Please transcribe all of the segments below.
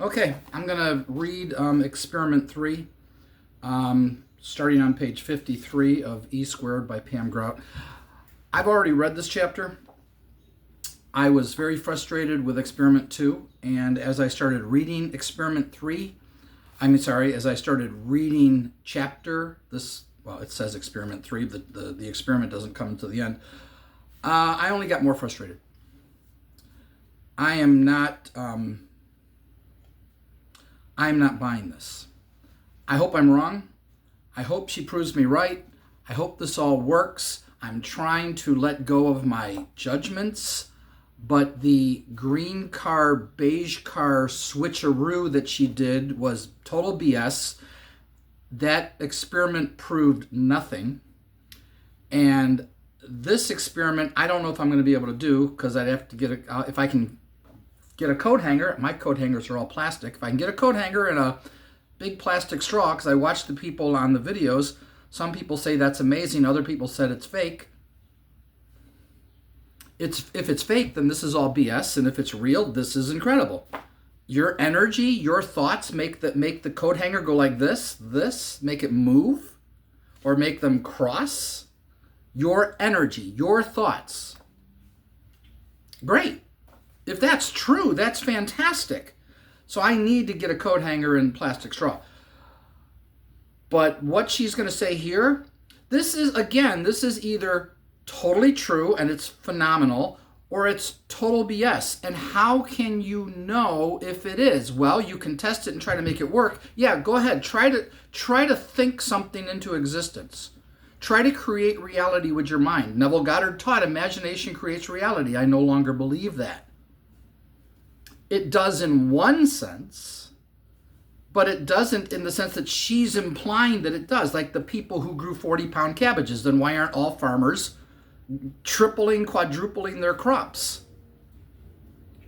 Okay, I'm going to read experiment 3, starting on page 53 of E Squared by Pam Grout. I've already read this chapter. I was very frustrated with experiment 2, and as I started reading experiment 3, as I started reading it says experiment 3, the experiment doesn't come until the end, I only got more frustrated. I'm not buying this. I hope I'm wrong. I hope she proves me right. I hope this all works. I'm trying to let go of my judgments, but the green car, beige car switcheroo that she did was total BS. That experiment proved nothing. And this experiment, I don't know if I'm going to be able to do, because I'd have to if I can get a coat hanger. My coat hangers are all plastic. If I can get a coat hanger and a big plastic straw, because I watched the people on the videos, some people say that's amazing, other people said it's fake. If it's fake, then this is all BS, and if it's real, this is incredible. Your energy, your thoughts make the coat hanger go like this, make it move, or make them cross. Your energy, your thoughts. Great. If that's true, that's fantastic. So I need to get a coat hanger and plastic straw. But what she's going to say here, this is either totally true and it's phenomenal, or it's total BS. And how can you know if it is? Well, you can test it and try to make it work. Yeah, go ahead. Try to think something into existence. Try to create reality with your mind. Neville Goddard taught imagination creates reality. I no longer believe that. It does in one sense, but it doesn't in the sense that she's implying that it does. Like the people who grew 40-pound cabbages, then why aren't all farmers tripling, quadrupling their crops?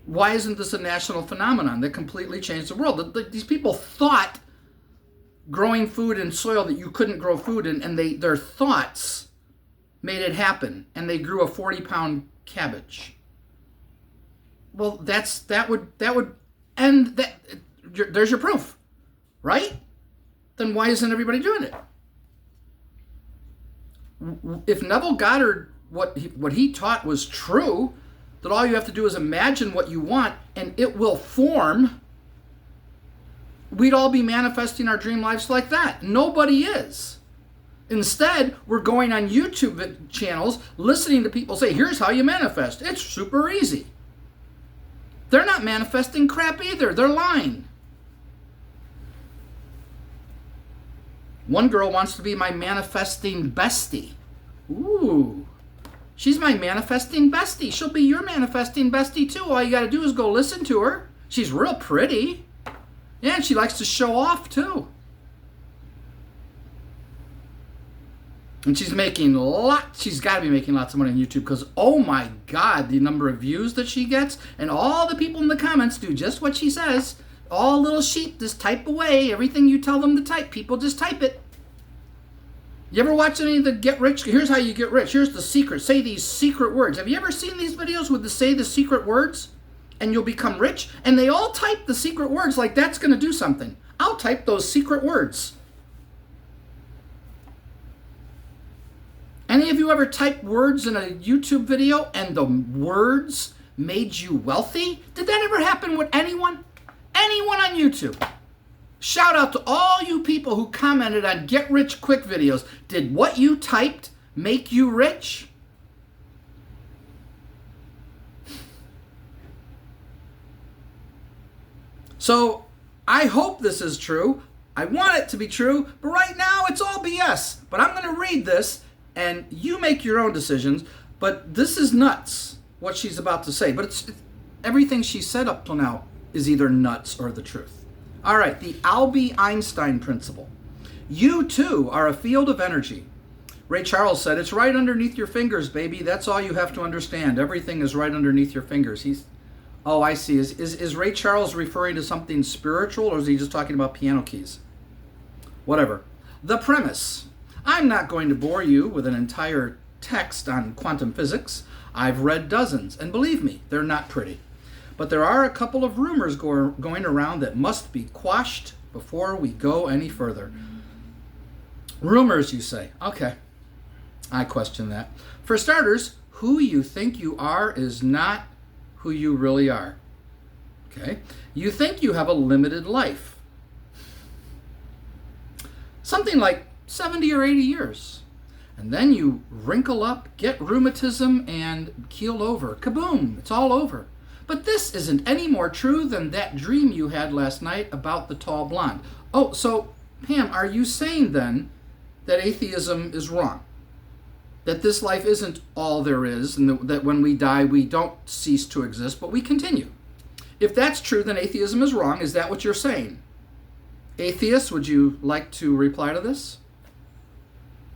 Why isn't this a national phenomenon that completely changed the world? These people thought growing food in soil that you couldn't grow food in, and their thoughts made it happen, and they grew a 40-pound cabbage. Well, that would end that. There's your proof, right? Then why isn't everybody doing it? If Neville Goddard, what he taught was true, that all you have to do is imagine what you want and it will form, we'd all be manifesting our dream lives like that. Nobody is. Instead, we're going on YouTube channels, listening to people say, here's how you manifest. It's super easy. They're not manifesting crap either. They're lying. One girl wants to be my manifesting bestie. Ooh. She's my manifesting bestie. She'll be your manifesting bestie too. All you got to do is go listen to her. She's real pretty. Yeah, and she likes to show off too. And she's got to be making lots of money on YouTube, because, oh my God, the number of views that she gets, and all the people in the comments do just what she says. All little sheep just type away everything you tell them to type. People just type it. You ever watch any of the get rich? Here's how you get rich. Here's the secret. Say these secret words. Have you ever seen these videos with say the secret words and you'll become rich? And they all type the secret words like that's going to do something. I'll type those secret words. Any of you ever typed words in a YouTube video and the words made you wealthy? Did that ever happen with anyone? Anyone on YouTube? Shout out to all you people who commented on Get Rich Quick videos. Did what you typed make you rich? So I hope this is true. I want it to be true, but right now it's all BS. But I'm going to read this, and you make your own decisions. But this is nuts, what she's about to say. But everything she said up till now is either nuts or the truth. All right, the Alby Einstein principle. You too are a field of energy. Ray Charles said, it's right underneath your fingers, baby. That's all you have to understand. Everything is right underneath your fingers. Oh, I see. Is Ray Charles referring to something spiritual, or is he just talking about piano keys? Whatever. The premise. I'm not going to bore you with an entire text on quantum physics. I've read dozens, and believe me, they're not pretty. But there are a couple of rumors going around that must be quashed before we go any further. Rumors, you say? Okay, I question that. For starters, who you think you are is not who you really are. Okay? You think you have a limited life. Something like 70 or 80 years. And then you wrinkle up, get rheumatism, and keel over. Kaboom! It's all over. But this isn't any more true than that dream you had last night about the tall blonde. Oh, so, Pam, are you saying then that atheism is wrong? That this life isn't all there is, and that when we die we don't cease to exist, but we continue? If that's true, then atheism is wrong. Is that what you're saying? Atheists, would you like to reply to this?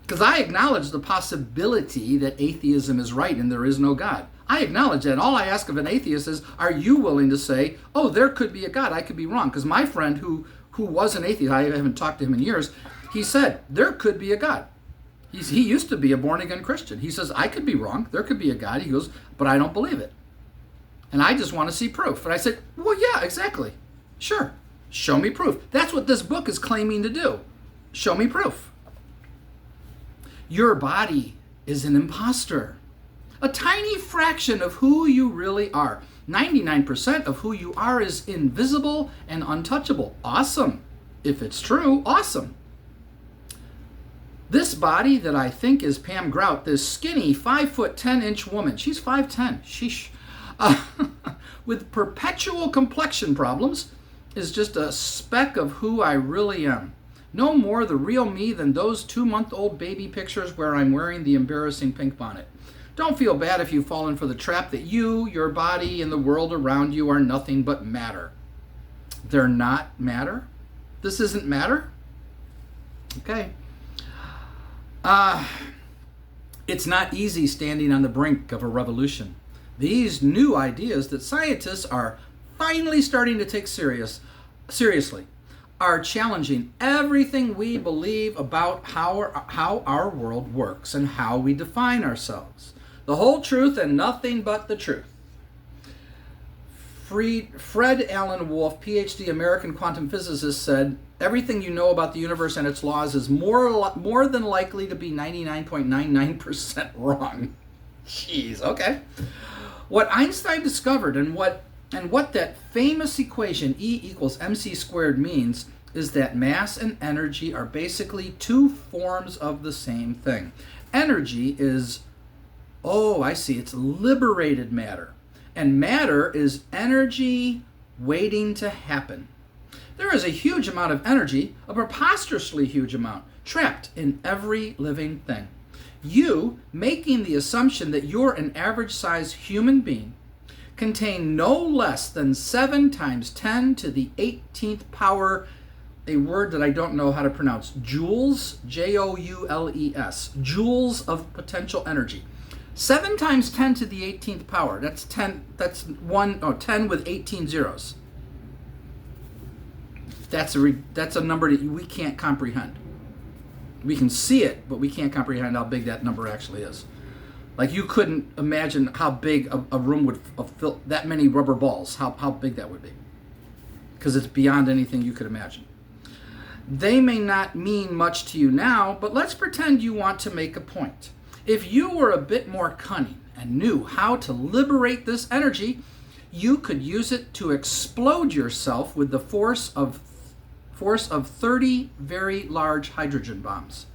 Because I acknowledge the possibility that atheism is right and there is no God. I acknowledge that. All I ask of an atheist is, are you willing to say, oh, there could be a God, I could be wrong? Because my friend who was an atheist, I haven't talked to him in years, he said, there could be a God. He used to be a born-again Christian. He says, I could be wrong, there could be a God. He goes, but I don't believe it. And I just want to see proof. And I said, well, yeah, exactly. Sure. Show me proof. That's what this book is claiming to do. Show me proof. Your body is an imposter. A tiny fraction of who you really are. 99% of who you are is invisible and untouchable. Awesome. If it's true, awesome. This body that I think is Pam Grout, this skinny 5'10" woman, she's 5'10", sheesh, with perpetual complexion problems, is just a speck of who I really am. No more the real me than those 2-month-old baby pictures where I'm wearing the embarrassing pink bonnet. Don't feel bad if you've fallen for the trap that you, your body, and the world around you are nothing but matter. They're not matter? This isn't matter? Okay. It's not easy standing on the brink of a revolution. These new ideas that scientists are finally starting to take seriously are challenging everything we believe about how our world works and how we define ourselves. The whole truth and nothing but the truth. Fred Alan Wolf, PhD American quantum physicist, said, everything you know about the universe and its laws is more than likely to be 99.99% wrong. Jeez, okay. What Einstein discovered and what that famous equation E equals mc squared means is that mass and energy are basically two forms of the same thing. Energy is, oh, I see, it's liberated matter. And matter is energy waiting to happen. There is a huge amount of energy, a preposterously huge amount, trapped in every living thing. You, making the assumption that you're an average-sized human being, contain no less than 7 times 10 to the 18th power, a word that I don't know how to pronounce, joules, Joules, joules of potential energy. 7 times 10 to the 18th power, that's 10 with 18 zeros. That's a number that we can't comprehend. We can see it, but we can't comprehend how big that number actually is. Like, you couldn't imagine how big a room would fill that many rubber balls, how big that would be. Because it's beyond anything you could imagine. They may not mean much to you now, but let's pretend you want to make a point. If you were a bit more cunning and knew how to liberate this energy, you could use it to explode yourself with the force of 30 very large hydrogen bombs.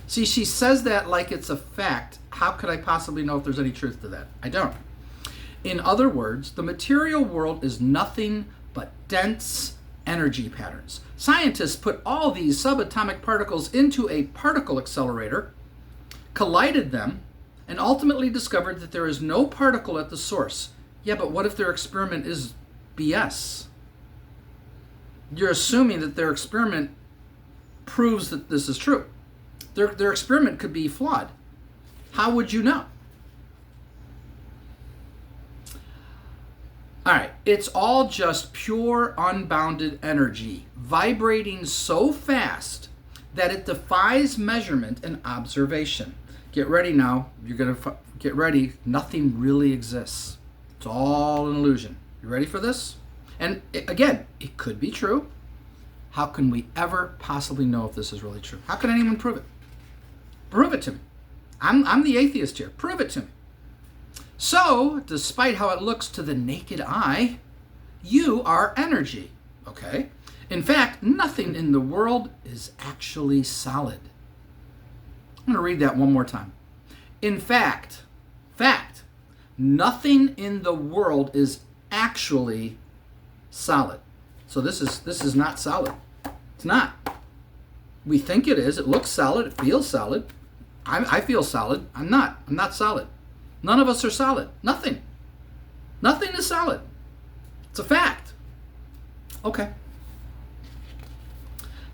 See, she says that like it's a fact. How could I possibly know if there's any truth to that? I don't. In other words, the material world is nothing but dense energy patterns. Scientists put all these subatomic particles into a particle accelerator, collided them, and ultimately discovered that there is no particle at the source. Yeah, but what if their experiment is BS? You're assuming that their experiment proves that this is true. Their experiment could be flawed. How would you know? All right, it's all just pure, unbounded energy, vibrating so fast that it defies measurement and observation. Get ready now. You're going to get ready. Nothing really exists. It's all an illusion. You ready for this? And again, it could be true. How can we ever possibly know if this is really true? How can anyone prove it? Prove it to me. I'm the atheist here. Prove it to me. So, despite how it looks to the naked eye, you are energy, okay? In fact, nothing in the world is actually solid. I'm going to read that one more time. In fact, nothing in the world is actually solid. So this is not solid. It's not. We think it is. It looks solid. It feels solid. I feel solid. I'm not. I'm not solid. None of us are solid. Nothing. Nothing is solid. It's a fact. Okay.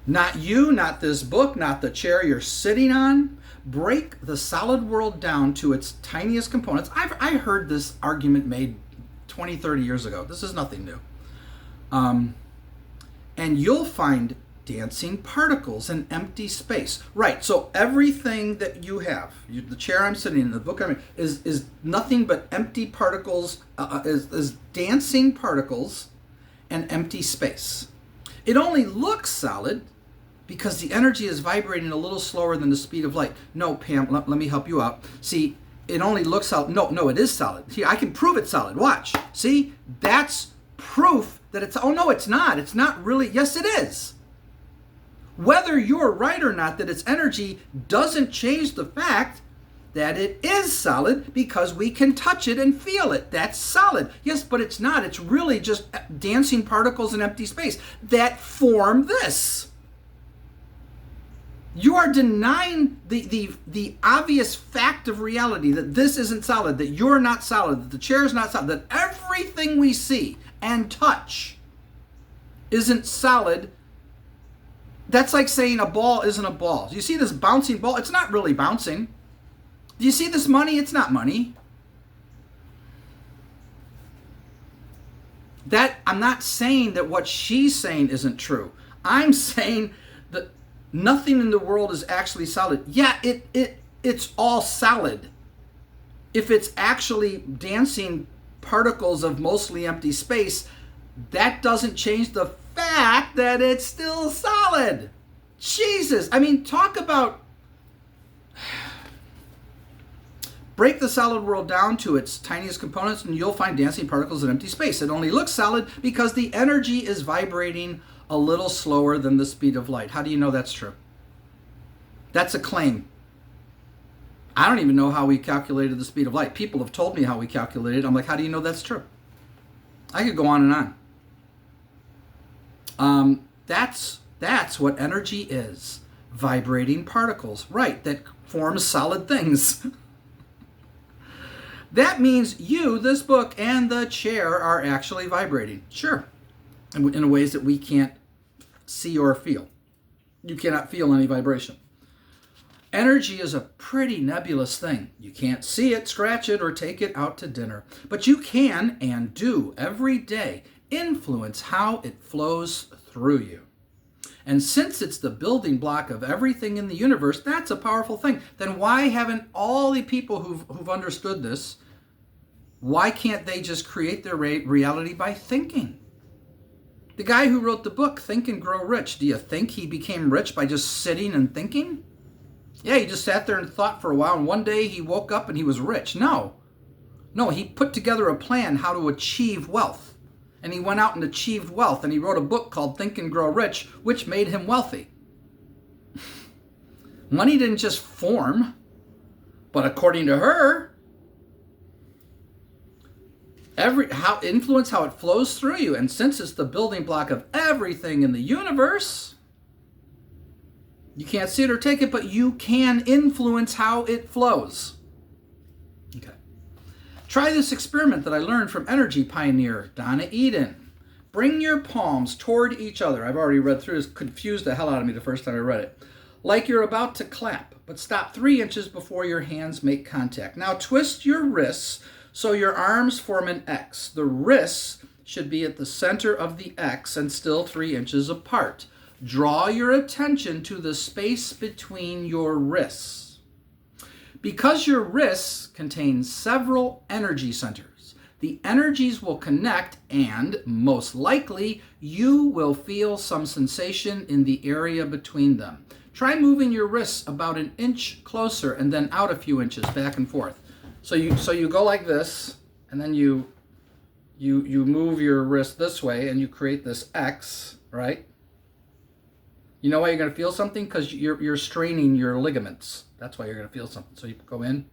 Not you, not this book, not the chair you're sitting on. Break the solid world down to its tiniest components. I heard this argument made 20, 30 years ago. This is nothing new. And you'll find dancing particles in empty space. Right, so everything that you have, the chair I'm sitting in, the book I'm in, is nothing but empty particles, is dancing particles and empty space. It only looks solid because the energy is vibrating a little slower than the speed of light. No, Pam, let me help you out. See, it only looks solid. No, it is solid. See, I can prove it's solid. Watch. See, that's proof that it's, oh no, it's not. It's not really, yes it is. Whether you're right or not that it's energy doesn't change the fact that it is solid because we can touch it and feel it. That's solid. Yes, but it's not. It's really just dancing particles in empty space that form this. You are denying the obvious fact of reality that this isn't solid, that you're not solid, that the chair is not solid, that everything we see and touch isn't solid. That's like saying a ball isn't a ball. Do you see this bouncing ball? It's not really bouncing. Do you see this money? It's not money. I'm not saying that what she's saying isn't true. I'm saying that nothing in the world is actually solid. Yeah, it's all solid. If it's actually dancing particles of mostly empty space, that doesn't change the fact that it's still solid. Jesus, I mean, talk about break the solid world down to its tiniest components and you'll find dancing particles in empty space. It only looks solid because the energy is vibrating a little slower than the speed of light. How do you know that's true? That's a claim. I don't even know how we calculated the speed of light. People have told me how we calculated it. I'm like, how do you know that's true? I could go on and on. That's what energy is. Vibrating particles, right, that form solid things. That means you, this book, and the chair are actually vibrating. Sure. In ways that we can't see or feel. You cannot feel any vibration. Energy is a pretty nebulous thing. You can't see it, scratch it, or take it out to dinner. But you can, and do, every day, influence how it flows through you. And since it's the building block of everything in the universe, that's a powerful thing. Then why haven't all the people who've understood this, why can't they just create their reality by thinking? The guy who wrote the book, Think and Grow Rich, do you think he became rich by just sitting and thinking? Yeah, he just sat there and thought for a while, and one day he woke up and he was rich. No, he put together a plan how to achieve wealth. And he went out and achieved wealth, and he wrote a book called Think and Grow Rich, which made him wealthy. Money didn't just form, but according to her, influence how it flows through you. And since it's the building block of everything in the universe, you can't see it or take it, but you can influence how it flows. Okay. Try this experiment that I learned from energy pioneer Donna Eden. Bring your palms toward each other. I've already read through this. Confused the hell out of me the first time I read it. Like you're about to clap, but stop 3 inches before your hands make contact. Now twist your wrists so your arms form an X. The wrists should be at the center of the X and still 3 inches apart. Draw your attention to the space between your wrists. Because your wrists contain several energy centers, The energies will connect, and most likely, you will feel some sensation in the area between them. Try moving your wrists about an inch closer and then out a few inches, back and forth. So you go like this, and then you move your wrist this way, and you create this X, right? You know why you're going to feel something? Because you're straining your ligaments. That's why you're going to feel something. So you go in.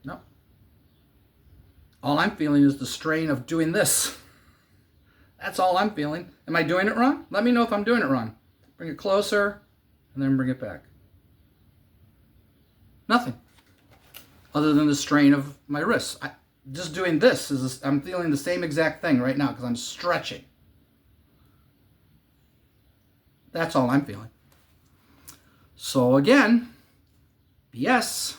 No. All I'm feeling is the strain of doing this. That's all I'm feeling. Am I doing it wrong? Let me know if I'm doing it wrong. Bring it closer, and then bring it back. Nothing. Other than the strain of my wrists. Just doing this, I'm feeling the same exact thing right now because I'm stretching. That's all I'm feeling. So again, BS.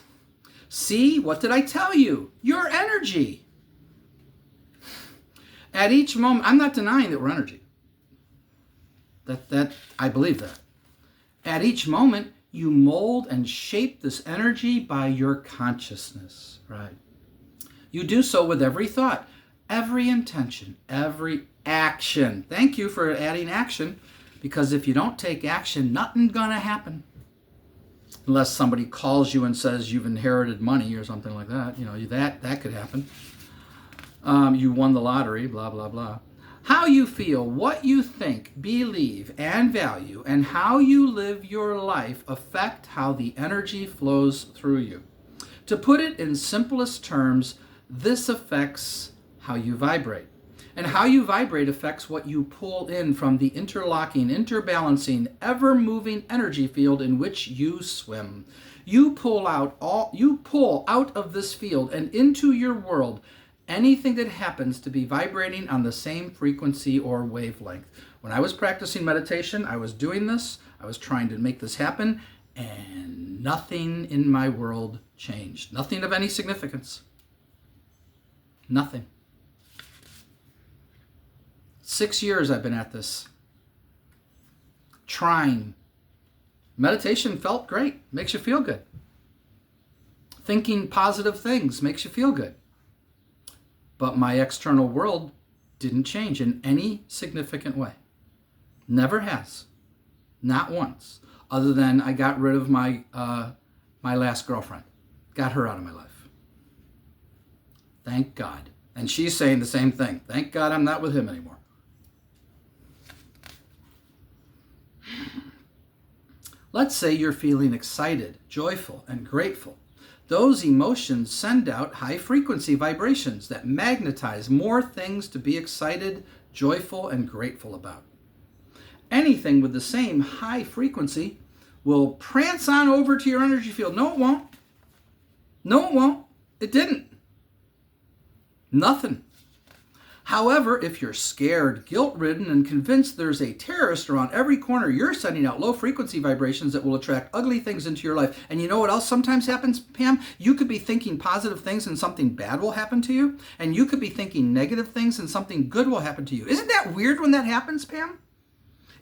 See, what did I tell you? Your energy. At each moment, I'm not denying that we're energy. That I believe that. At each moment, you mold and shape this energy by your consciousness, right? You do so with every thought, every intention, every action. Thank you for adding action, because if you don't take action, nothing's gonna happen. Unless somebody calls you and says you've inherited money or something like that. You know, that could happen. You won the lottery, blah, blah, blah. How you feel, what you think, believe, and value, and how you live your life affect how the energy flows through you. To put it in simplest terms, this affects how you vibrate. And how you vibrate affects what you pull in from the interlocking, interbalancing, ever-moving energy field in which you swim. You pull out of this field and into your world anything that happens to be vibrating on the same frequency or wavelength. When I was practicing meditation, I was doing this, I was trying to make this happen, and nothing in my world changed. Nothing of any significance. Nothing. 6 years I've been at this. Trying. Meditation felt great. Makes you feel good. Thinking positive things makes you feel good. But my external world didn't change in any significant way. Never has. Not once. Other than I got rid of my last girlfriend. Got her out of my life. Thank God. And she's saying the same thing. Thank God I'm not with him anymore. Let's say you're feeling excited, joyful, and grateful. Those emotions send out high-frequency vibrations that magnetize more things to be excited, joyful, and grateful about. Anything with the same high frequency will prance on over to your energy field. No, it won't. No, it won't. It didn't. Nothing. However, if you're scared, guilt-ridden, and convinced there's a terrorist around every corner, you're sending out low-frequency vibrations that will attract ugly things into your life. And you know what else sometimes happens, Pam? You could be thinking positive things and something bad will happen to you. And you could be thinking negative things and something good will happen to you. Isn't that weird when that happens, Pam?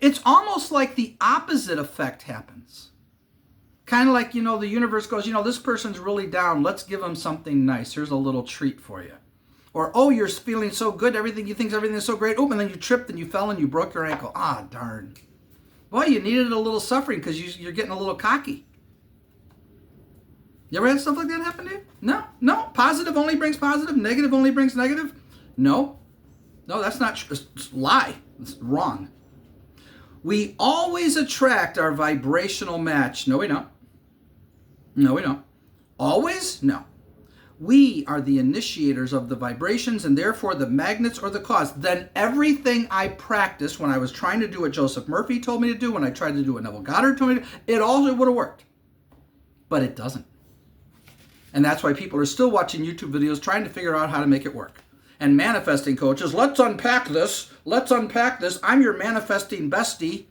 It's almost like the opposite effect happens. Kind of like, the universe goes, this person's really down. Let's give them something nice. Here's a little treat for you. Or, oh, you're feeling so good, you think everything is so great. Oh, and then you tripped and you fell and you broke your ankle. Ah, darn. Well, you needed a little suffering because you're getting a little cocky. You ever had stuff like that happen to you? No. Positive only brings positive. Negative only brings negative. No, that's not true. It's a lie. It's wrong. We always attract our vibrational match. No, we don't. Always? No. We are the initiators of the vibrations and therefore the magnets or the cause. Then everything I practiced when I was trying to do what Joseph Murphy told me to do, when I tried to do what Neville Goddard told me to do, it all would have worked. But it doesn't. And that's why people are still watching YouTube videos trying to figure out how to make it work. And manifesting coaches, let's unpack this. I'm your manifesting bestie.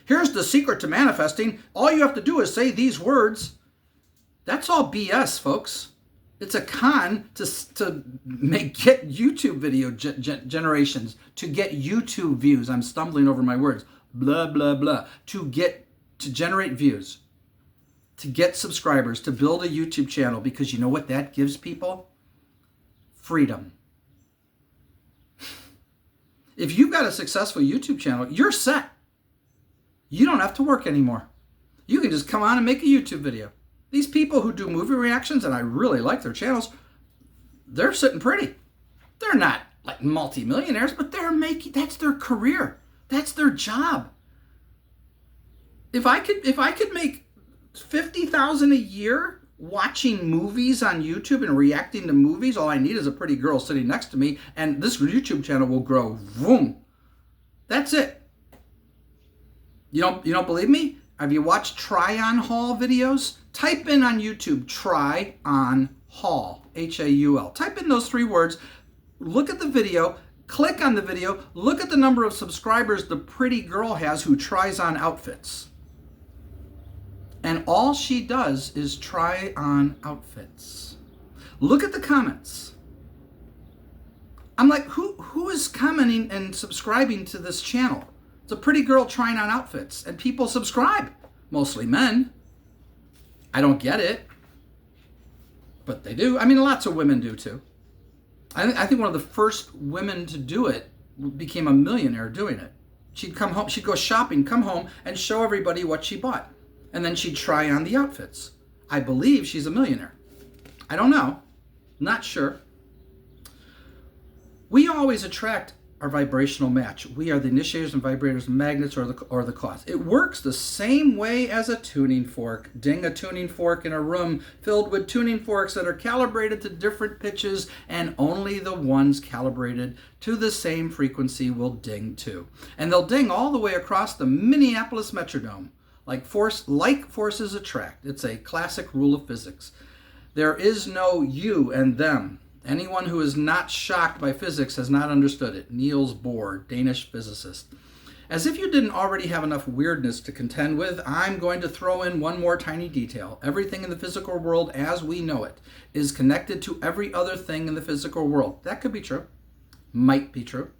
Here's the secret to manifesting. All you have to do is say these words. That's all BS, folks. It's a con to get YouTube video generations, to get YouTube views. I'm stumbling over my words. Blah, blah, blah. To generate views. to get subscribers, to build a YouTube channel, because you know what that gives people? Freedom. If you've got a successful YouTube channel, you're set. You don't have to work anymore. You can just come on and make a YouTube video. These people who do movie reactions, and I really like their channels, they're sitting pretty. They're not like multimillionaires, but that's their career. That's their job. If I could make $50,000 a year watching movies on YouTube and reacting to movies, all I need is a pretty girl sitting next to me, and this YouTube channel will grow. Boom. That's it. You don't believe me? Have you watched try-on haul videos? Type in on YouTube, try-on haul, H-A-U-L. Type in those 3 words, look at the video, click on the video, look at the number of subscribers the pretty girl has who tries on outfits. And all she does is try on outfits. Look at the comments. I'm like, who is commenting and subscribing to this channel? It's a pretty girl trying on outfits, and people subscribe. Mostly men. I don't get it, but they do. I mean, lots of women do too. I think one of the first women to do it became a millionaire doing it. She'd come home, she'd go shopping, come home, and show everybody what she bought. And then she'd try on the outfits. I believe she's a millionaire. I don't know. Not sure. We always attract our vibrational match. We are the initiators and vibrators, magnets, or the cause. It works the same way as a tuning fork. Ding a tuning fork in a room filled with tuning forks that are calibrated to different pitches, and only the ones calibrated to the same frequency will ding too. And they'll ding all the way across the Minneapolis Metrodome. Like forces attract. It's a classic rule of physics. There is no you and them. Anyone who is not shocked by physics has not understood it. Niels Bohr, Danish physicist. As if you didn't already have enough weirdness to contend with, I'm going to throw in one more tiny detail. Everything in the physical world as we know it is connected to every other thing in the physical world. That could be true. Might be true.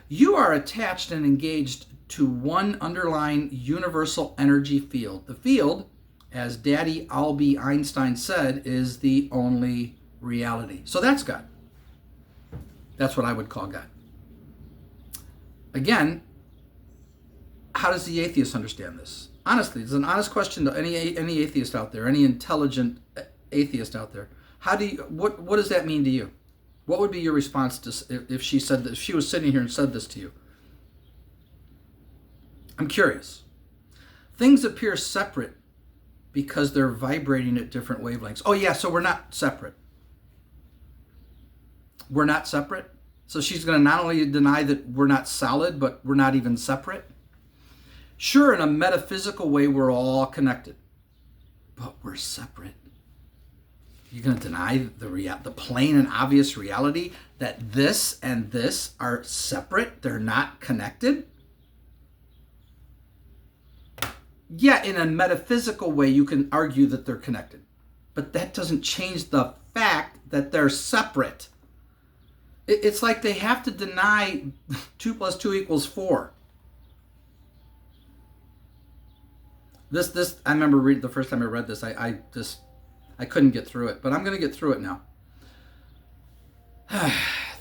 You are attached and engaged to one underlying universal energy field. The field, as Daddy Alby Einstein said, is the only reality. So that's God. That's what I would call God. Again, how does the atheist understand this? Honestly, it's an honest question to any atheist out there, any intelligent atheist out there. What does that mean to you? What would be your response to if she said that, if she was sitting here and said this to you? I'm curious. Things appear separate because they're vibrating at different wavelengths. Oh yeah, so we're not separate. We're not separate? So she's going to not only deny that we're not solid, but we're not even separate? Sure, in a metaphysical way, we're all connected, but we're separate. You're going to deny the plain and obvious reality that this and this are separate? They're not connected? Yeah, in a metaphysical way, you can argue that they're connected, but that doesn't change the fact that they're separate. It's like they have to deny 2 + 2 = 4. This I remember reading the first time I read this. I couldn't get through it, but I'm going to get through it now.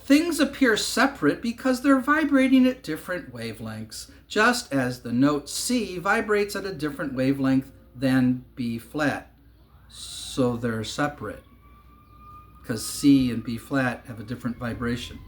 Things appear separate because they're vibrating at different wavelengths, just as the note C vibrates at a different wavelength than B flat. So they're separate because C and B flat have a different vibration.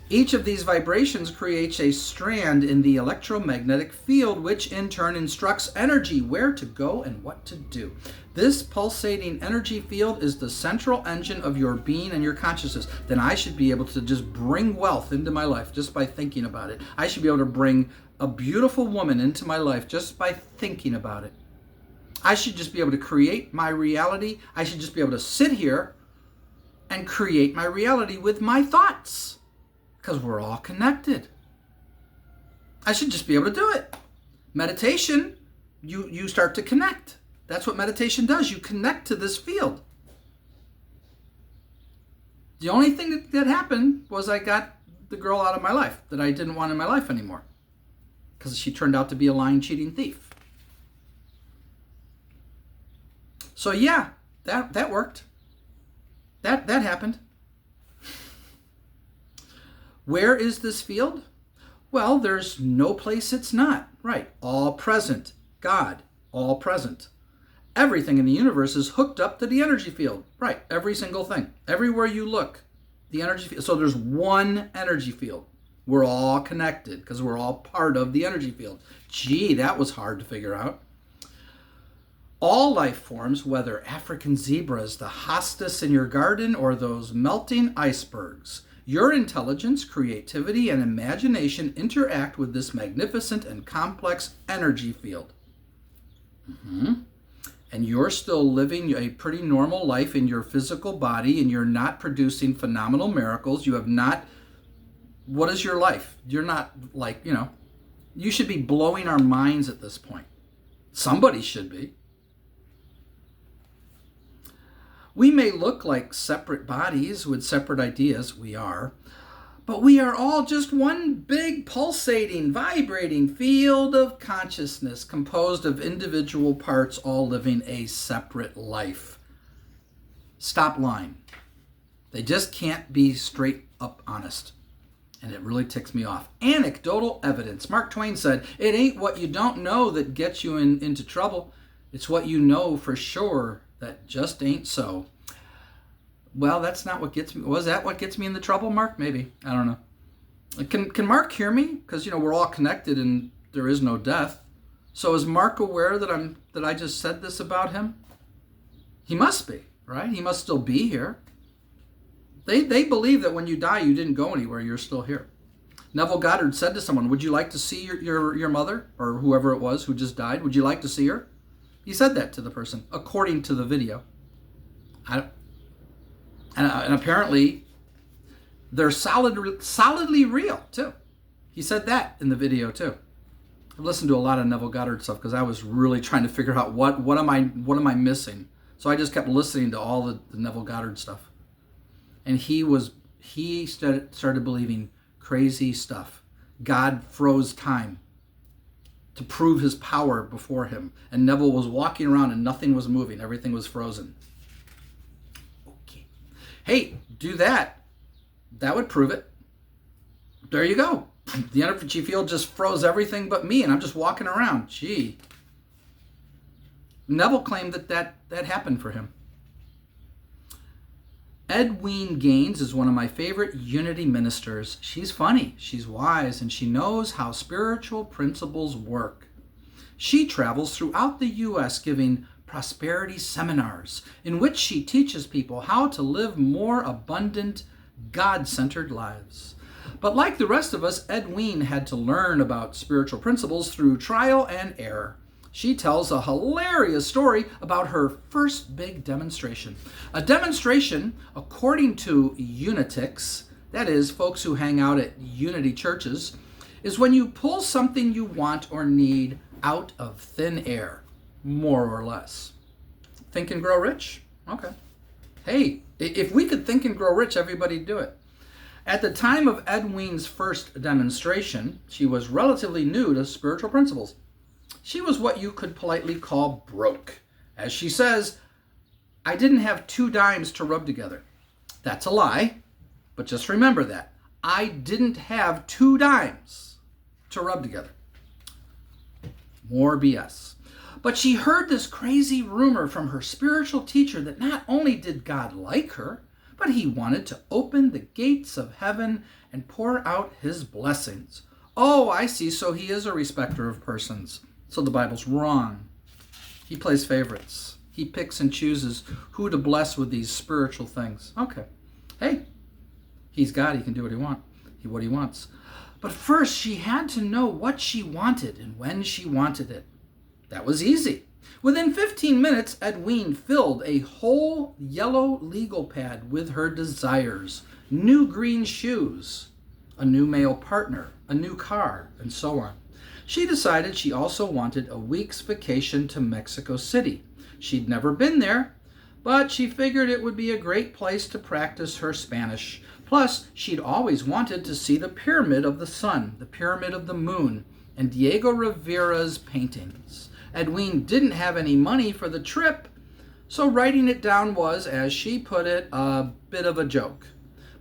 Each of these vibrations creates a strand in the electromagnetic field, which in turn instructs energy where to go and what to do. This pulsating energy field is the central engine of your being and your consciousness. Then I should be able to just bring wealth into my life just by thinking about it. I should be able to bring a beautiful woman into my life just by thinking about it. I should just be able to create my reality. I should just be able to sit here and create my reality with my thoughts. Because we're all connected. I should just be able to do it. Meditation, you start to connect. That's what meditation does. You connect to this field. The only thing that happened was I got the girl out of my life that I didn't want in my life anymore. Because she turned out to be a lying, cheating thief. So yeah, that worked. That happened. Where is this field? Well, there's no place it's not. Right. All present. God. All present. Everything in the universe is hooked up to the energy field. Right. Every single thing. Everywhere you look, the energy field. So there's one energy field. We're all connected because we're all part of the energy field. Gee, that was hard to figure out. All life forms, whether African zebras, the hostas in your garden, or those melting icebergs, your intelligence, creativity, and imagination interact with this magnificent and complex energy field. And you're still living a pretty normal life in your physical body, and you're not producing phenomenal miracles. You have not. What is your life? You're not like, you should be blowing our minds at this point. Somebody should be. We may look like separate bodies with separate ideas. We are. But we are all just one big pulsating, vibrating field of consciousness composed of individual parts all living a separate life. Stop lying. They just can't be straight up honest. And it really ticks me off. Anecdotal evidence. Mark Twain said, it ain't what you don't know that gets you into trouble. It's what you know for sure that just ain't so. Well, that's not what gets me. Was that what gets me in the trouble, Mark? Maybe. I don't know. Can Mark hear me? Because, we're all connected and there is no death. So is Mark aware that I just said this about him? He must be, right? He must still be here. They believe that when you die, you didn't go anywhere. You're still here. Neville Goddard said to someone, would you like to see your mother, or whoever it was who just died? Would you like to see her? He said that to the person, according to the video. And apparently, they're solidly real, too. He said that in the video, too. I've listened to a lot of Neville Goddard stuff because I was really trying to figure out what am I missing. So I just kept listening to all the Neville Goddard stuff. And he started believing crazy stuff. God froze time to prove his power before him. And Neville was walking around and nothing was moving. Everything was frozen. Okay. Hey, do that. That would prove it. There you go. The energy field just froze everything but me, and I'm just walking around. Gee. Neville claimed that happened for him. Edwene Gaines is one of my favorite Unity ministers. She's funny, she's wise, and she knows how spiritual principles work. She travels throughout the U.S. giving prosperity seminars in which she teaches people how to live more abundant, God-centered lives. But like the rest of us, Edwene had to learn about spiritual principles through trial and error. She tells a hilarious story about her first big demonstration. A demonstration, according to Unitics, that is, folks who hang out at Unity churches, is when you pull something you want or need out of thin air, more or less. Think and grow rich? Okay. Hey, if we could think and grow rich, everybody'd do it. At the time of Edwene's first demonstration, she was relatively new to spiritual principles. She was what you could politely call broke. As she says, I didn't have 2 dimes to rub together. That's a lie, but just remember that. I didn't have 2 dimes to rub together. More BS. But she heard this crazy rumor from her spiritual teacher that not only did God like her, but he wanted to open the gates of heaven and pour out his blessings. Oh, I see, so he is a respecter of persons. So the Bible's wrong. He plays favorites. He picks and chooses who to bless with these spiritual things. Okay. Hey, he's God. He can do what he wants. But first, she had to know what she wanted and when she wanted it. That was easy. Within 15 minutes, Edwene filled a whole yellow legal pad with her desires. New green shoes, a new male partner, a new car, and so on. She decided she also wanted a week's vacation to Mexico City. She'd never been there, but she figured it would be a great place to practice her Spanish. Plus, she'd always wanted to see the Pyramid of the Sun, the Pyramid of the Moon, and Diego Rivera's paintings. Edwene didn't have any money for the trip, So writing it down was, as she put it, a bit of a joke.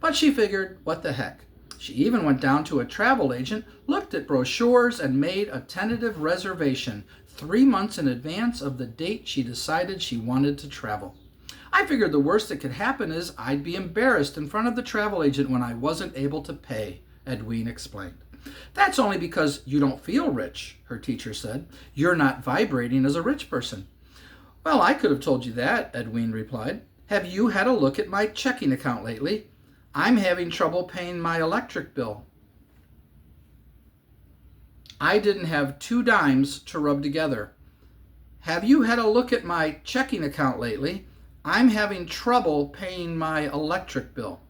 But she figured, what the heck? She even went down to a travel agent, looked at brochures, and made a tentative reservation 3 months in advance of the date she decided she wanted to travel. I figured the worst that could happen is I'd be embarrassed in front of the travel agent when I wasn't able to pay, Edwene explained. That's only because you don't feel rich, her teacher said. You're not vibrating as a rich person. Well, I could have told you that, Edwene replied. Have you had a look at my checking account lately? I'm having trouble paying my electric bill. I didn't have 2 dimes to rub together. Have you had a look at my checking account lately? I'm having trouble paying my electric bill.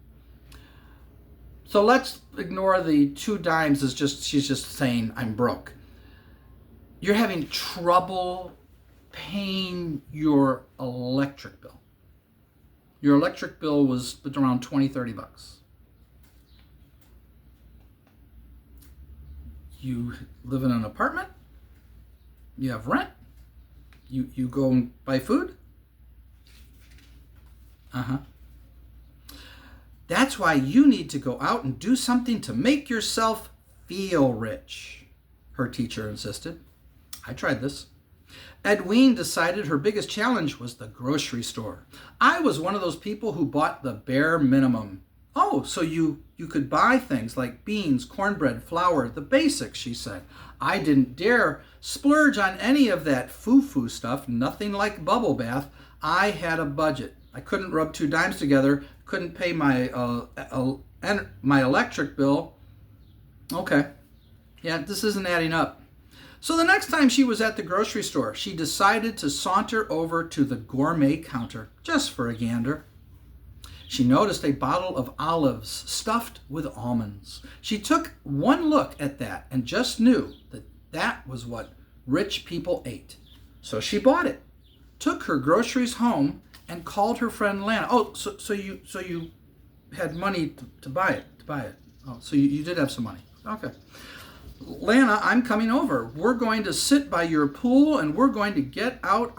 So let's ignore the 2 dimes as she's just saying I'm broke. You're having trouble paying your electric bill. Your electric bill was around $20-$30. You live in an apartment? You have rent? You go and buy food? That's why you need to go out and do something to make yourself feel rich, her teacher insisted. I tried this. Edwene decided her biggest challenge was the grocery store. I was one of those people who bought the bare minimum. Oh, so you could buy things like beans, cornbread, flour, the basics, she said. I didn't dare splurge on any of that foo-foo stuff, nothing like bubble bath. I had a budget. I couldn't rub 2 dimes together, couldn't pay my electric bill. Okay, yeah, this isn't adding up. So the next time she was at the grocery store, she decided to saunter over to the gourmet counter, just for a gander. She noticed a bottle of olives stuffed with almonds. She took one look at that and just knew that that was what rich people ate. So she bought it, took her groceries home, and called her friend Lana. Oh, so you had money to buy it. Oh, so you did have some money. Okay. Lana, I'm coming over. We're going to sit by your pool and we're going to get out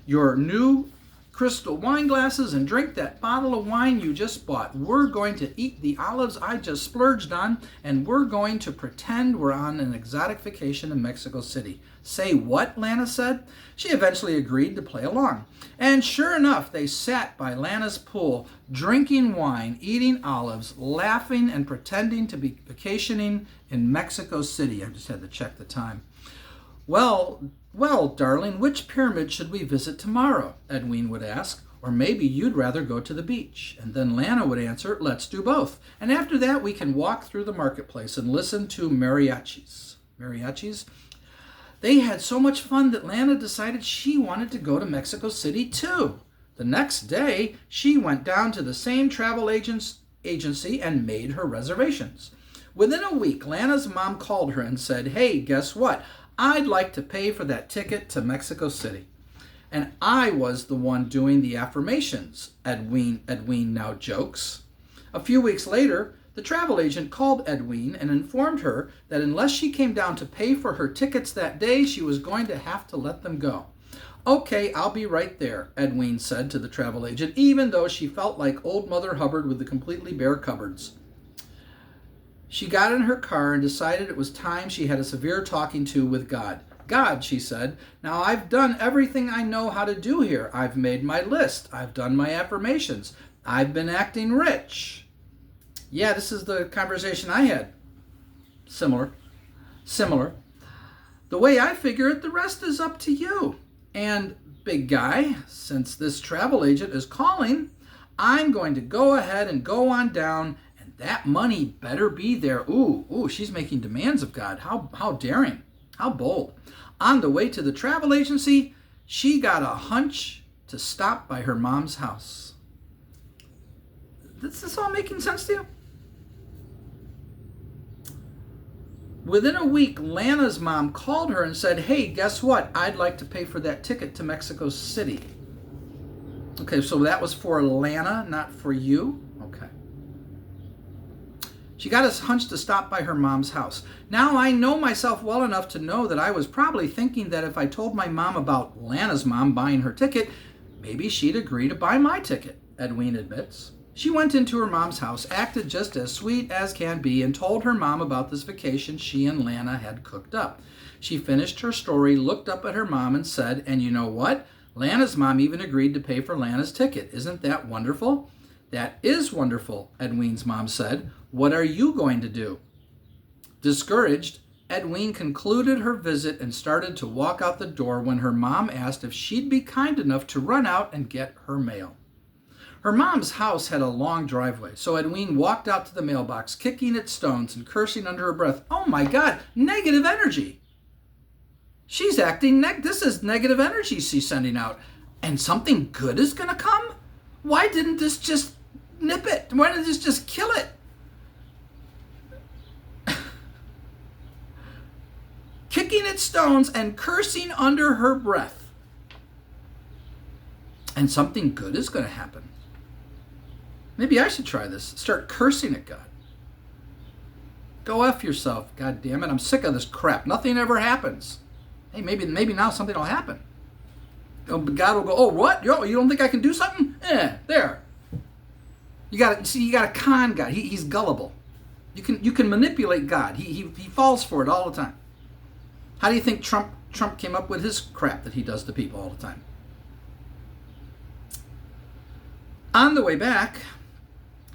your new crystal wine glasses and drink that bottle of wine you just bought. We're going to eat the olives I just splurged on, and we're going to pretend we're on an exotic vacation in Mexico City. Say what? Lana said. She eventually agreed to play along. And sure enough, they sat by Lana's pool, drinking wine, eating olives, laughing, and pretending to be vacationing in Mexico City. I just had to check the time. Well, darling, which pyramid should we visit tomorrow? Edwene would ask. Or maybe you'd rather go to the beach. And then Lana would answer, let's do both. And after that, we can walk through the marketplace and listen to mariachis. Mariachis? They had so much fun that Lana decided she wanted to go to Mexico City too. The next day, she went down to the same travel agency and made her reservations. Within a week, Lana's mom called her and said, hey, guess what? I'd like to pay for that ticket to Mexico City. And I was the one doing the affirmations, Edwene now jokes. A few weeks later, the travel agent called Edwene and informed her that unless she came down to pay for her tickets that day, she was going to have to let them go. Okay, I'll be right there, Edwene said to the travel agent, even though she felt like old Mother Hubbard with the completely bare cupboards. She got in her car and decided it was time she had a severe talking to with God. God, she said, now I've done everything I know how to do here. I've made my list. I've done my affirmations. I've been acting rich. Yeah, this is the conversation I had. Similar. The way I figure it, the rest is up to you. And big guy, since this travel agent is calling, I'm going to go ahead and go on down. That money better be there. Ooh, she's making demands of God. How daring. How bold. On the way to the travel agency, she got a hunch to stop by her mom's house. Is this all making sense to you? Within a week, Lana's mom called her and said, hey, guess what? I'd like to pay for that ticket to Mexico City. Okay, so that was for Lana, not for you? Okay. She got a hunch to stop by her mom's house. Now I know myself well enough to know that I was probably thinking that if I told my mom about Lana's mom buying her ticket, Maybe she'd agree to buy my ticket, Edwene admits. She went into her mom's house, acted just as sweet as can be, and told her mom about this vacation she and Lana had cooked up. She finished her story, looked up at her mom, and said, "And you know what? Lana's mom even agreed to pay for Lana's ticket. Isn't that wonderful?" "That is wonderful," Edwene's mom said. "What are you going to do?" Discouraged, Edwene concluded her visit and started to walk out the door when her mom asked if she'd be kind enough to run out and get her mail. Her mom's house had a long driveway, so Edwene walked out to the mailbox, kicking at stones and cursing under her breath. "Oh my God, negative energy!" She's acting, this is negative energy she's sending out. And something good is going to come? Why didn't this just nip it? Why didn't this just kill it? Kicking at stones and cursing under her breath. And something good is going to happen. Maybe I should try this. Start cursing at God. Go F yourself. God damn it. I'm sick of this crap. Nothing ever happens. Hey, maybe now something will happen. God will go, "Oh, what? You don't think I can do something? There." You got to con God. He's gullible. You can manipulate God. He falls for it all the time. How do you think Trump came up with his crap that he does to people all the time? On the way back,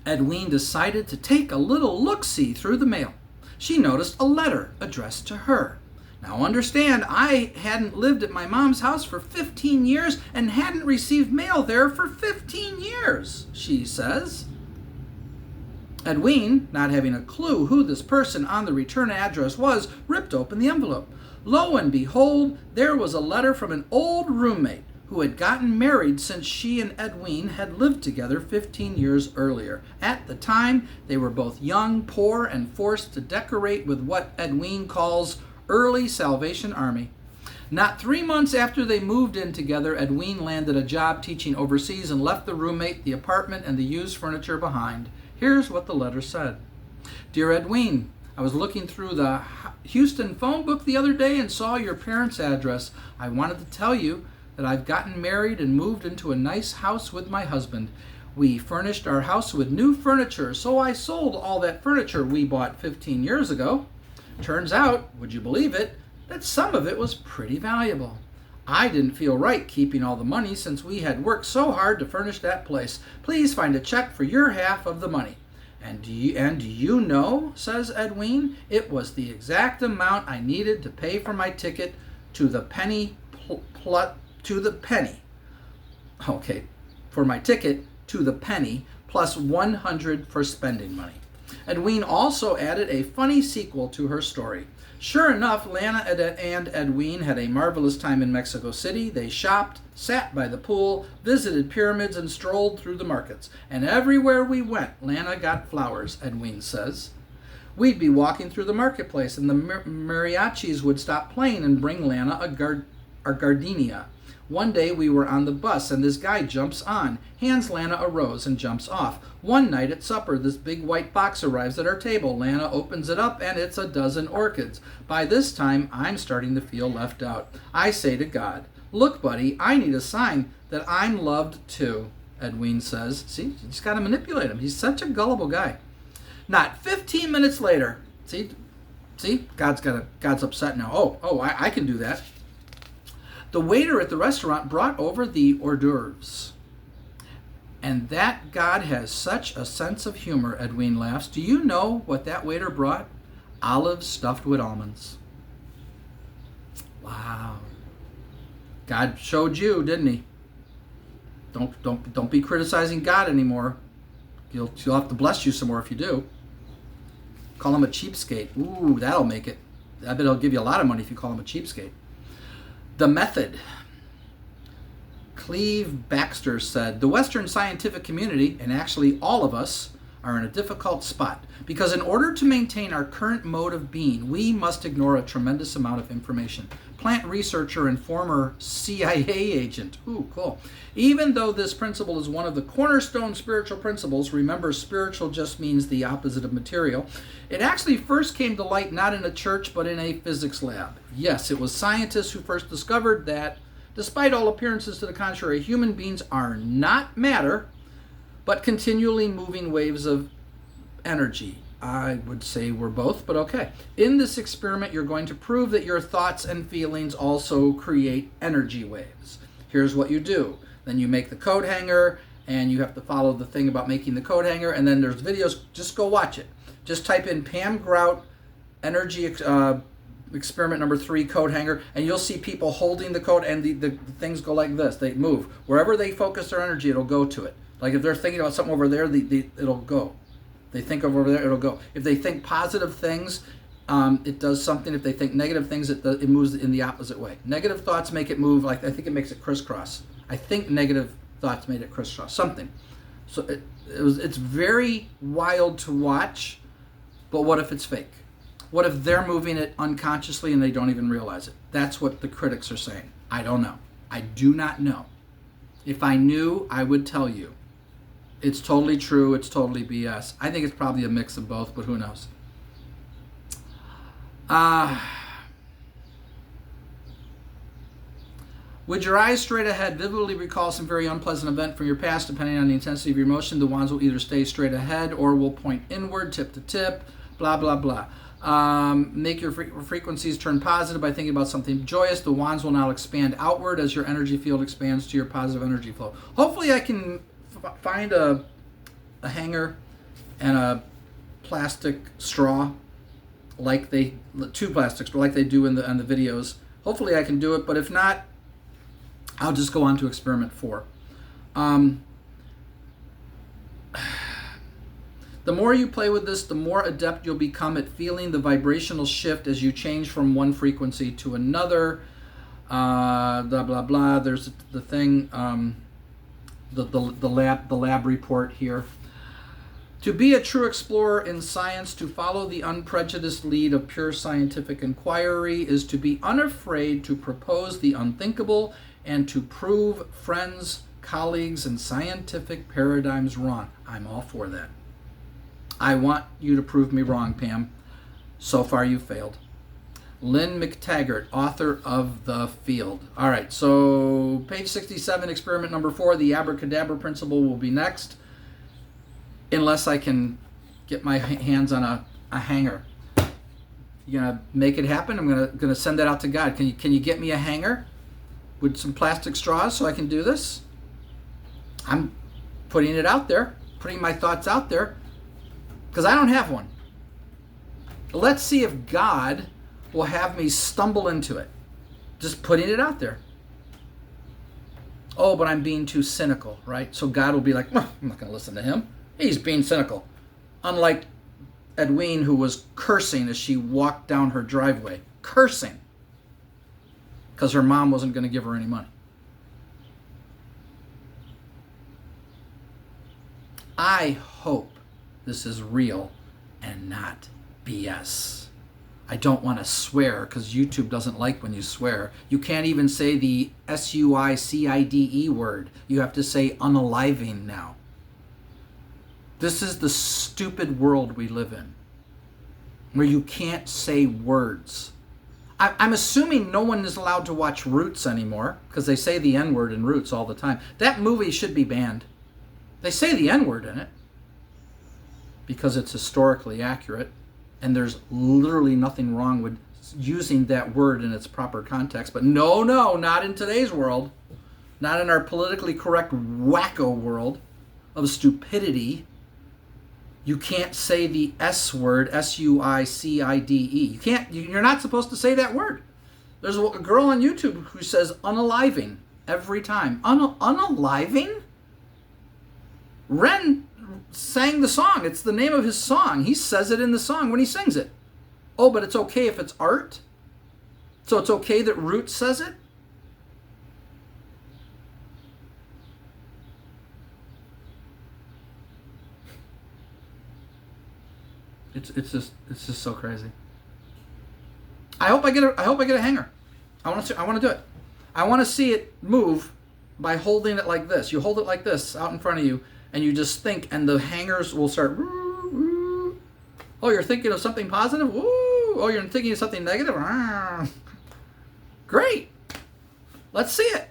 Edwene decided to take a little look-see through the mail. She noticed a letter addressed to her. Now understand, I hadn't lived at my mom's house for 15 years and hadn't received mail there for 15 years, she says. Edwene, not having a clue who this person on the return address was, ripped open the envelope. Lo and behold, there was a letter from an old roommate who had gotten married since she and Edwene had lived together 15 years earlier. At the time, they were both young, poor, and forced to decorate with what Edwene calls early Salvation Army. Not 3 months after they moved in together, Edwene landed a job teaching overseas and left the roommate, the apartment, and the used furniture behind. Here's what the letter said. "Dear Edwene, I was looking through the Houston phone book the other day and saw your parents' address. I wanted to tell you that I've gotten married and moved into a nice house with my husband. We furnished our house with new furniture, so I sold all that furniture we bought 15 years ago. Turns out, would you believe it, that some of it was pretty valuable. I didn't feel right keeping all the money since we had worked so hard to furnish that place. Please find a check for your half of the money." And do you know, says Edwene, it was the exact amount I needed to pay for my ticket to the penny for my ticket to the penny plus 100 for spending money. Edwene also added a funny sequel to her story. Sure enough, Lana and Edwene had a marvelous time in Mexico City. They shopped, sat by the pool, visited pyramids, and strolled through the markets. And everywhere we went, Lana got flowers, Edwene says. We'd be walking through the marketplace, and the mariachis would stop playing and bring Lana a gardenia. One day we were on the bus, and this guy jumps on, hands Lana a rose, and jumps off. One night at supper, this big white box arrives at our table. Lana opens it up, and it's a dozen orchids. By this time, I'm starting to feel left out. I say to God, "Look, buddy, I need a sign that I'm loved too," Edwene says. See, you just got to manipulate him. He's such a gullible guy. Not 15 minutes later, see, God's upset now. Oh, I can do that. The waiter at the restaurant brought over the hors d'oeuvres. And that God has such a sense of humor, Edwene laughs. Do you know what that waiter brought? Olives stuffed with almonds. Wow. God showed you, didn't he? Don't be criticizing God anymore. He'll have to bless you some more if you do. Call him a cheapskate. Ooh, that'll make it. I bet he'll give you a lot of money if you call him a cheapskate. The method. Cleve Baxter said, "The Western scientific community, and actually all of us, are in a difficult spot because in order to maintain our current mode of being, we must ignore a tremendous amount of information." Plant researcher and former CIA agent. Ooh, cool. Even though this principle is one of the cornerstone spiritual principles, remember spiritual just means the opposite of material, it actually first came to light not in a church but in a physics lab. Yes, it was scientists who first discovered that Despite all appearances to the contrary, human beings are not matter, but continually moving waves of energy. I would say we're both, but okay. In this experiment, you're going to prove that your thoughts and feelings also create energy waves. Here's what you do. Then you make the coat hanger, and you have to follow the thing about making the coat hanger, and then there's videos. Just go watch it. Just type in Pam Grout energy experiment number 3 coat hanger, and you'll see people holding the coat, and the things go like this. They move. Wherever they focus their energy, it'll go to it. Like if they're thinking about something over there, it'll go. They think of over there, it'll go. If they think positive things, it does something. If they think negative things, it moves in the opposite way. Negative thoughts make it move, like I think it makes it crisscross. I think negative thoughts made it crisscross, something. So it's very wild to watch, but what if it's fake? What if they're moving it unconsciously and they don't even realize it? That's what the critics are saying. I don't know. I do not know. If I knew, I would tell you. It's totally true. It's totally BS. I think it's probably a mix of both, but who knows? Would your eyes straight ahead vividly recall some very unpleasant event from your past? Depending on the intensity of your emotion, the wands will either stay straight ahead or will point inward, tip to tip, blah, blah, blah. Make your frequencies turn positive by thinking about something joyous. The wands will now expand outward as your energy field expands to your positive energy flow. Hopefully I can find a hanger and a plastic straw, like two plastic straws like they do on the videos. Hopefully I can do it, but if not, I'll just go on to experiment 4. The more you play with this, the more adept you'll become at feeling the vibrational shift as you change from one frequency to another. Blah, blah, blah. There's the thing, the lab report here. To be a true explorer in science, to follow the unprejudiced lead of pure scientific inquiry, is to be unafraid to propose the unthinkable and to prove friends, colleagues, and scientific paradigms wrong. I'm all for that. I want you to prove me wrong, Pam. So far, you failed. Lynn McTaggart, author of The Field. All right, so page 67, experiment number 4, the abracadabra principle will be next, unless I can get my hands on a hanger. You gonna make it happen? I'm gonna send that out to God. Can you get me a hanger with some plastic straws so I can do this? I'm putting it out there, putting my thoughts out there, because I don't have one. Let's see if God will have me stumble into it. Just putting it out there. Oh, but I'm being too cynical, right? So God will be like, I'm not going to listen to him. He's being cynical. Unlike Edwene, who was cursing as she walked down her driveway. Cursing. Because her mom wasn't going to give her any money. I hope this is real and not BS. I don't want to swear because YouTube doesn't like when you swear. You can't even say the SUICIDE word. You have to say unaliving now. This is the stupid world we live in, where you can't say words. I'm assuming no one is allowed to watch Roots anymore because they say the N-word in Roots all the time. That movie should be banned. They say the N-word in it because it's historically accurate, and there's literally nothing wrong with using that word in its proper context. But no, not in today's world. Not in our politically correct wacko world of stupidity. You can't say the S word, SUICIDE. You're not supposed to say that word. There's a girl on YouTube who says unaliving every time. Unaliving? Ren sang the song. It's the name of his song. He says it in the song when he sings it. Oh, but it's okay if it's art? So it's okay that Root says it? It's just so crazy. I hope I get a hanger. I want to do it. I want to see it move by holding it like this. You hold it like this out in front of you, and you just think, and the hangers will start. Woo, woo. Oh, you're thinking of something positive? Woo. Oh, you're thinking of something negative? Great. Let's see it.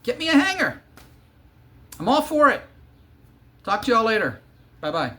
Get me a hanger. I'm all for it. Talk to y'all later. Bye-bye.